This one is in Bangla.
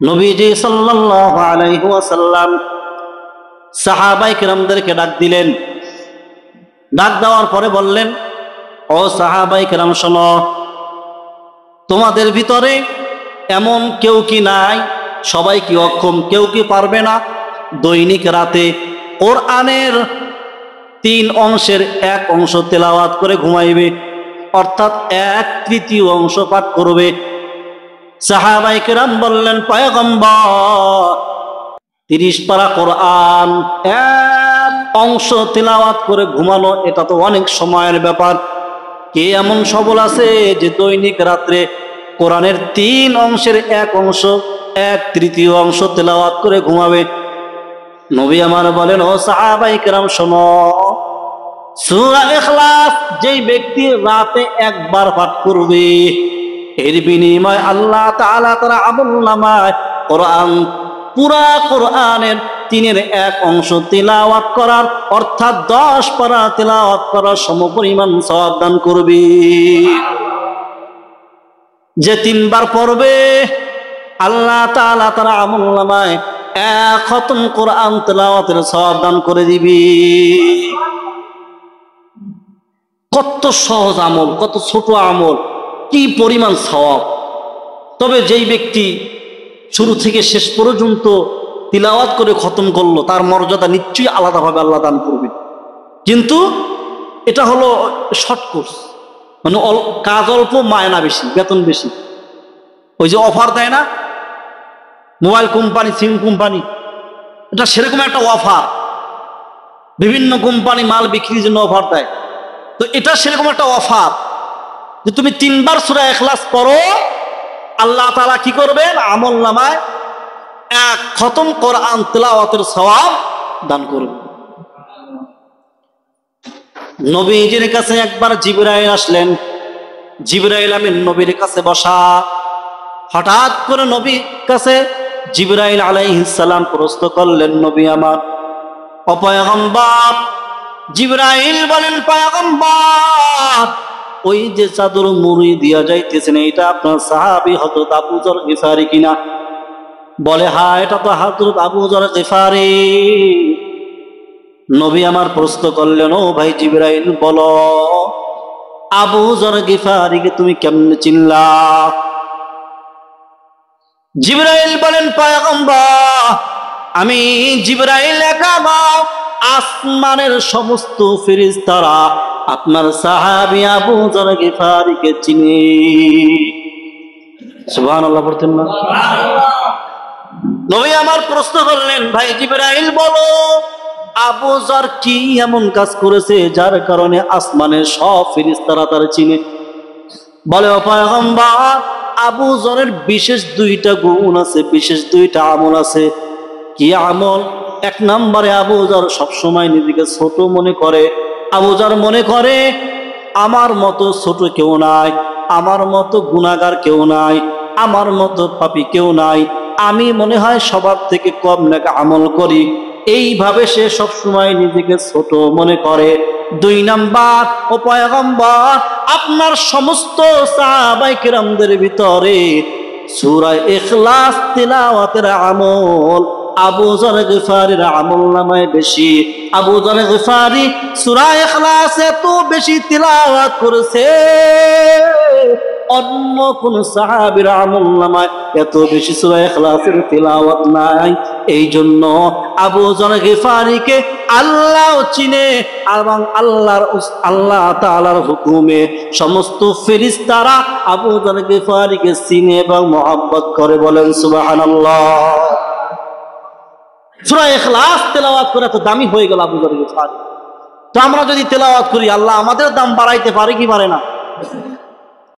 নবীজি সাল্লাল্লাহু আলাইহি ওয়াসাল্লাম সাহাবায়ে কেরামদেরকে ডাক দিলেন। ডাক দেওয়ার পরে বললেন, ও সাহাবায়ে কেরাম শোনো, তোমাদের ভিতরে এমন কেউ কি নাই, সবাই কি অক্ষম, কেউ কি পারবে না দৈনিক রাতে কোরআনের 3 অংশের 1 অংশ তেলাওয়াত করে ঘুমাইবে, অর্থাৎ 1/3 অংশ পাঠ করবে? সাহাবায়ে কেরাম বললেন, পয়গম্বর 30 পারা কোরআন 1 অংশ তেলাওয়াত করে ঘুমানো, এটা তো অনেক সময়ের ব্যাপার। কে এমন সবল আছে যে দৈনিক রাত্রে কোরআনের 3 অংশের 1 অংশ 1/3 অংশ তেলাওয়াত করে ঘুমাবে? নবী আমার বলেন, ও সাহাবায়ে কেরাম শোনো, সূরা ইখলাস যেই ব্যক্তি রাতে একবার পাঠ করবে, এর বিনিময়ে আল্লাহ তাআলা তার আমলনামায় কোরআন, পুরা কোরআনের 3-এর 1 অংশ তিলাওয়াত করার, অর্থাৎ 10 পারা তিলাওয়াত করার সমপরিমাণ সওয়াব দান করবে। যে 3 বার পড়বে, আল্লাহ তাআলা তার আমলনামায় 1 খতম কোরআন তিলাওয়াতের সওয়াব দান করে দিবে। কত সহজ আমল, কত ছোট আমল, কি পরিমাণ সওয়াব! তবে যেই ব্যক্তি শুরু থেকে শেষ পর্যন্ত তিলাওয়াত করে খতম করলো, তার মর্যাদা নিশ্চয়ই আলাদাভাবে আল্লাহ দান করবে। কিন্তু এটা হলো শর্ট কোর্স, মানে কাজ অল্প, মায়না বেশি, বেতন বেশি। ওই যে অফার দেয় না মোবাইল কোম্পানি, সিম কোম্পানি, এটা সেরকম একটা অফার। বিভিন্ন কোম্পানি মাল বিক্রির জন্য অফার দেয়, তো এটা সেরকম একটা অফার যে তুমি 3 বার সূরা ইখলাস পড়ো, আল্লাহ তাআলা কি করবেন, আমলনামায় 1 খতম কোরআন তিলাওয়াতের সওয়াব দান করবেন। নবীজির কাছে একবার জিবরাইল আসলেন। জিবরাইল আমিন নবীর কাছে বসা। হঠাৎ করে নবীর কাছে জিবরাইল আলাইহিস সালাম প্রশ্ন করলেন, নবী আমার, ও পয়গম্বর। জিবরাইল বলেন, পয়গম্বর, ওই যে চাদর মুড়ি দিয়া যাইতেছেন, এটা আপনার সাহাবী হযরত আবু যর গিফারি কিনা? বলে, হ্যাঁ, এটা তো হযরত আবু যর গিফারি। নবী আমার প্রশ্ন করলেন, ও ভাই জিবরাইল, বলো, আবু যর গিফারিকে তুমি কেমনে চিনলা? জিবরাইল বলেন, পয়গম্বর, আমি জিবরাইল একা না, আসমানের সমস্ত ফেরেশতারা আপনার সাহাবী আবু যর গিফারিকে চিনে। সুবহানাল্লাহ পড়তেন না? নবী আমার প্রশ্ন করলেন, ভাই জিবরাইল, বলো, আবু যর কি এমন কাজ করেছে যার কারণে আসমানের সব ফেরেশতারা তার চিনে? বলে, ও পয়গম্বর, আবু যরের বিশেষ 2টা গুণ আছে, বিশেষ 2টা আমল আছে। কি আমল? 1 নম্বরে আবু যর সবসময় নিজেকে ছোট মনে করে। আবু যর মনে করে, আমার মতো ছোট কেউ নাই, আমার মতো গুনাহগার কেউ নাই, আমার মতো পাপী কেউ নাই, আমি মনে হয় সবার থেকে কম নেক আমল করি। এইভাবে সে সবসময় নিজেকে ছোট মনে করে। 2 নাম্বার, ও পয়গম্বর, আপনার সমস্ত সাহাবায়ে কেরামদের ভিতরে সূরা ইখলাস তিলাওয়াতের আমল আবু যর গিফারির আমলনামায় বেশি। আবু যর গিফারি সূরা ইখলাস এত বেশি তিলাওয়াত করেছে, অন্য কোন সাহাবীর আমলনামায় এত বেশি সূরা ইখলাসের তিলাওয়াত নাই। এই জন্য আবু যর গিফারিকে আল্লাহ চিনে, এবং আল্লাহ তাআলার হুকুমে সমস্ত ফেরেশতারা আবু যর গিফারিকে চিনে এবং মহব্বত করে। বলেন সুবহানাল্লাহ। সূরা ইখলাস তেলাওয়াত করে তো দামি হয়ে গেল আবু যর গিফারি। তো আমরা যদি তেলাওয়াত করি, আল্লাহ আমাদের দাম বাড়াইতে পারে কি পারে না?